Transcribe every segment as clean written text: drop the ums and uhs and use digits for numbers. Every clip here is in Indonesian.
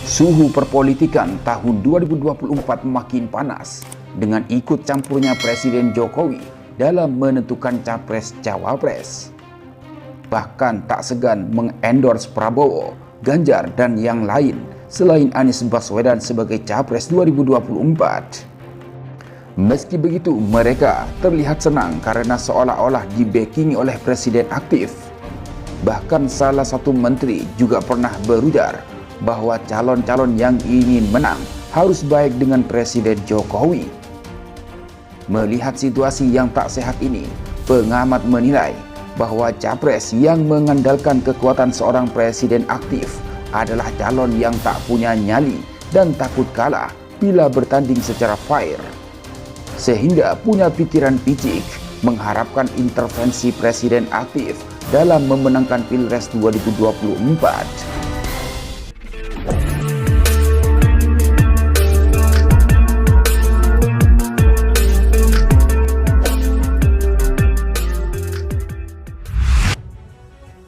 Suhu perpolitikan tahun 2024 makin panas dengan ikut campurnya Presiden Jokowi dalam menentukan capres-cawapres. Bahkan tak segan mengendorse Prabowo, Ganjar, dan yang lain selain Anies Baswedan sebagai capres 2024. Meski begitu, mereka terlihat senang karena seolah-olah dibackingi oleh presiden aktif. Bahkan salah satu menteri juga pernah berujar bahwa calon-calon yang ingin menang harus baik dengan Presiden Jokowi. Melihat situasi yang tak sehat ini, pengamat menilai bahwa capres yang mengandalkan kekuatan seorang presiden aktif adalah calon yang tak punya nyali dan takut kalah bila bertanding secara fair, sehingga punya pikiran picik mengharapkan intervensi presiden aktif dalam memenangkan Pilpres 2024.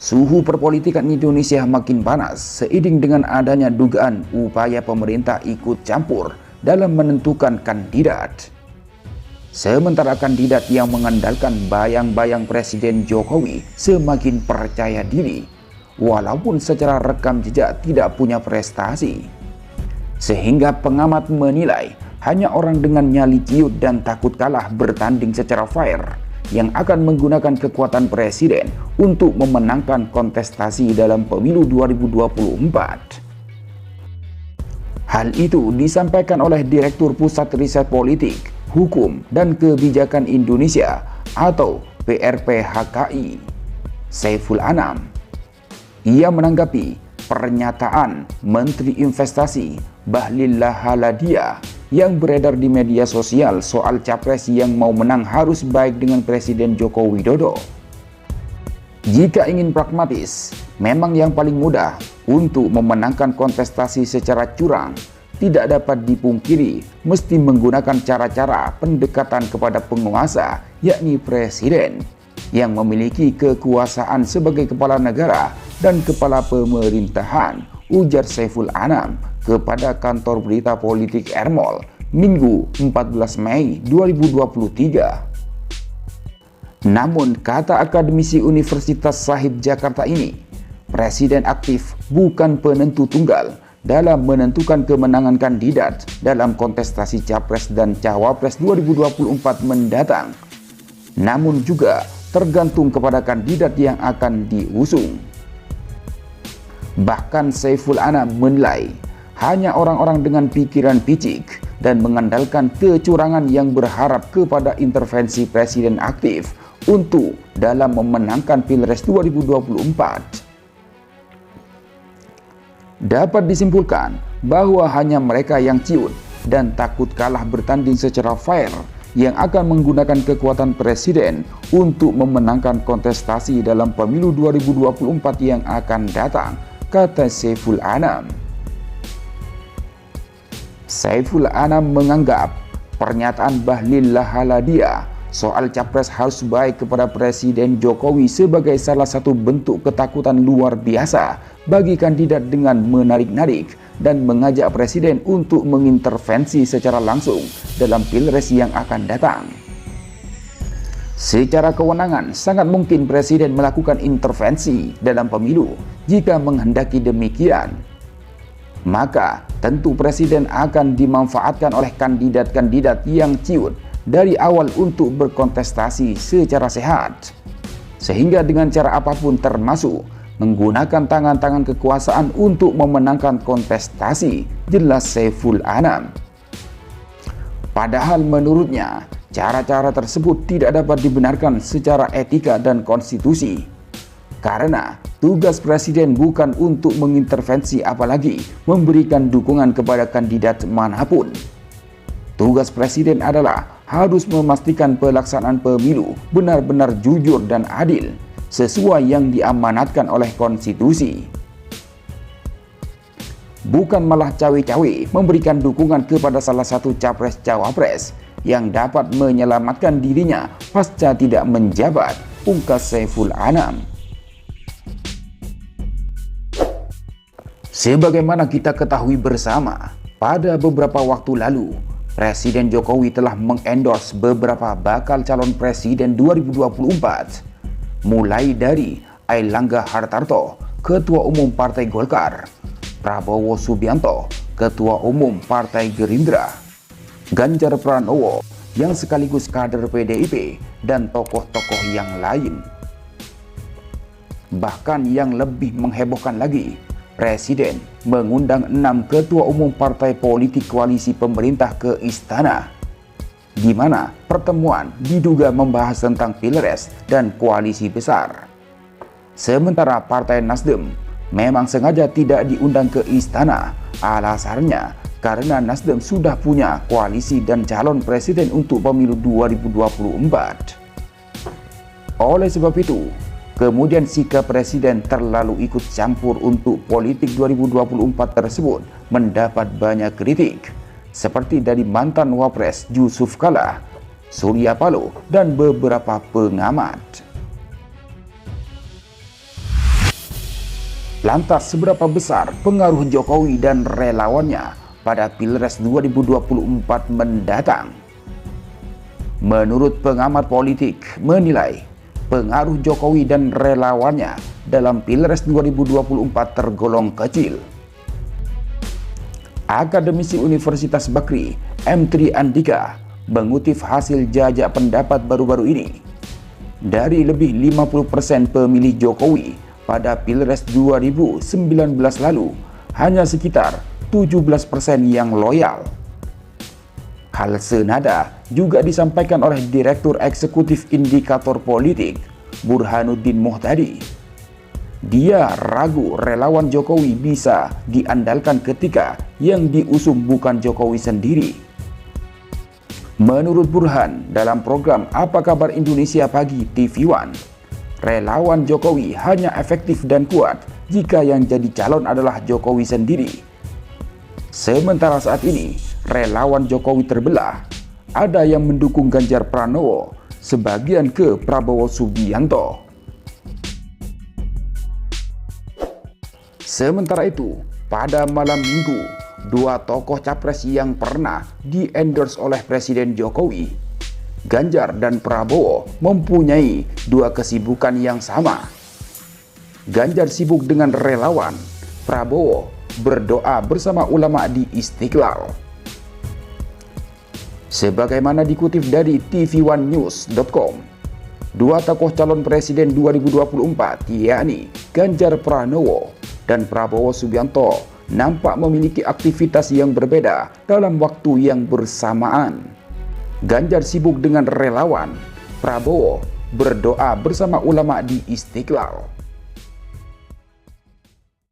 Suhu perpolitikan Indonesia makin panas seiring dengan adanya dugaan upaya pemerintah ikut campur dalam menentukan kandidat. Sementara kandidat yang mengandalkan bayang-bayang Presiden Jokowi semakin percaya diri, walaupun secara rekam jejak tidak punya prestasi. Sehingga pengamat menilai hanya orang dengan nyali ciut dan takut kalah bertanding secara fair yang akan menggunakan kekuatan presiden untuk memenangkan kontestasi dalam pemilu 2024. Hal itu disampaikan oleh Direktur Pusat Riset Politik, Hukum, dan Kebijakan Indonesia atau PRPHKI, Saiful Anam. Ia menanggapi pernyataan Menteri Investasi Bahlil Lahadalia yang beredar di media sosial soal capres yang mau menang harus baik dengan Presiden Joko Widodo. Jika ingin pragmatis, memang yang paling mudah untuk memenangkan kontestasi secara curang tidak dapat dipungkiri mesti menggunakan cara-cara pendekatan kepada penguasa, yakni presiden yang memiliki kekuasaan sebagai kepala negara dan kepala pemerintahan, ujar Saiful Anam kepada kantor berita politik Ermol Minggu 14 Mei 2023. Namun kata akademisi Universitas Shahid Jakarta ini, presiden aktif bukan penentu tunggal dalam menentukan kemenangan kandidat dalam kontestasi capres dan cawapres 2024 mendatang, namun juga tergantung kepada kandidat yang akan diusung. Bahkan Saiful Anam menilai hanya orang-orang dengan pikiran picik dan mengandalkan kecurangan yang berharap kepada intervensi presiden aktif untuk dalam memenangkan Pilpres 2024. Dapat disimpulkan bahwa hanya mereka yang ciut dan takut kalah bertanding secara fair yang akan menggunakan kekuatan presiden untuk memenangkan kontestasi dalam pemilu 2024 yang akan datang, kata Saiful Anam. Saiful Anam menganggap pernyataan Bahlil Lahadalia soal capres harus baik kepada Presiden Jokowi sebagai salah satu bentuk ketakutan luar biasa bagi kandidat dengan menarik-narik dan mengajak presiden untuk mengintervensi secara langsung dalam Pilpres yang akan datang. Secara kewenangan, sangat mungkin presiden melakukan intervensi dalam pemilu. Jika menghendaki demikian, maka tentu presiden akan dimanfaatkan oleh kandidat-kandidat yang ciut dari awal untuk berkontestasi secara sehat, sehingga dengan cara apapun termasuk menggunakan tangan-tangan kekuasaan untuk memenangkan kontestasi, jelas Saiful Anam. Padahal menurutnya cara-cara tersebut tidak dapat dibenarkan secara etika dan konstitusi, karena tugas presiden bukan untuk mengintervensi apalagi memberikan dukungan kepada kandidat manapun. Tugas presiden adalah harus memastikan pelaksanaan pemilu benar-benar jujur dan adil sesuai yang diamanatkan oleh konstitusi. Bukan malah cawe-cawe memberikan dukungan kepada salah satu capres-cawapres yang dapat menyelamatkan dirinya pasca tidak menjabat, ungkap Saiful Anam. Sebagaimana kita ketahui bersama, pada beberapa waktu lalu, Presiden Jokowi telah mengendorse beberapa bakal calon presiden 2024, mulai dari Airlangga Hartarto, Ketua Umum Partai Golkar, Prabowo Subianto, Ketua Umum Partai Gerindra, Ganjar Pranowo yang sekaligus kader PDIP, dan tokoh-tokoh yang lain. Bahkan yang lebih menghebohkan lagi, Presiden mengundang 6 ketua umum partai politik koalisi pemerintah ke istana, di mana pertemuan diduga membahas tentang Pilpres dan koalisi besar. Sementara Partai Nasdem memang sengaja tidak diundang ke istana, alasannya karena Nasdem sudah punya koalisi dan calon presiden untuk pemilu 2024. Oleh sebab itu, kemudian sikap Presiden terlalu ikut campur untuk politik 2024 tersebut mendapat banyak kritik, seperti dari mantan Wapres Yusuf Kala, Surya Paloh, dan beberapa pengamat. Lantas, seberapa besar pengaruh Jokowi dan relawannya pada Pilpres 2024 mendatang? Menurut pengamat politik menilai, pengaruh Jokowi dan relawannya dalam Pilpres 2024 tergolong kecil. Akademisi Universitas Bakri, M. Tri Andika, mengutip hasil jajak pendapat baru-baru ini. Dari lebih 50% pemilih Jokowi pada Pilpres 2019 lalu, hanya sekitar 17% yang loyal. Hal senada juga disampaikan oleh Direktur Eksekutif Indikator Politik, Burhanuddin Muhtadi. Dia ragu relawan Jokowi bisa diandalkan ketika yang diusung bukan Jokowi sendiri. Menurut Burhan, dalam program Apa Kabar Indonesia Pagi TV One, relawan Jokowi hanya efektif dan kuat jika yang jadi calon adalah Jokowi sendiri. Sementara saat ini, relawan Jokowi terbelah. Ada yang mendukung Ganjar Pranowo, sebagian ke Prabowo Subianto. Sementara itu, pada malam Minggu, 2 tokoh capres yang pernah di-endorse oleh Presiden Jokowi, Ganjar dan Prabowo, mempunyai 2 kesibukan yang sama. Ganjar sibuk dengan relawan, Prabowo berdoa bersama ulama di Istiqlal. Sebagaimana dikutip dari tv1news.com, 2 tokoh calon presiden 2024, yakni Ganjar Pranowo dan Prabowo Subianto, nampak memiliki aktivitas yang berbeda dalam waktu yang bersamaan. Ganjar sibuk dengan relawan, Prabowo berdoa bersama ulama di Istiqlal.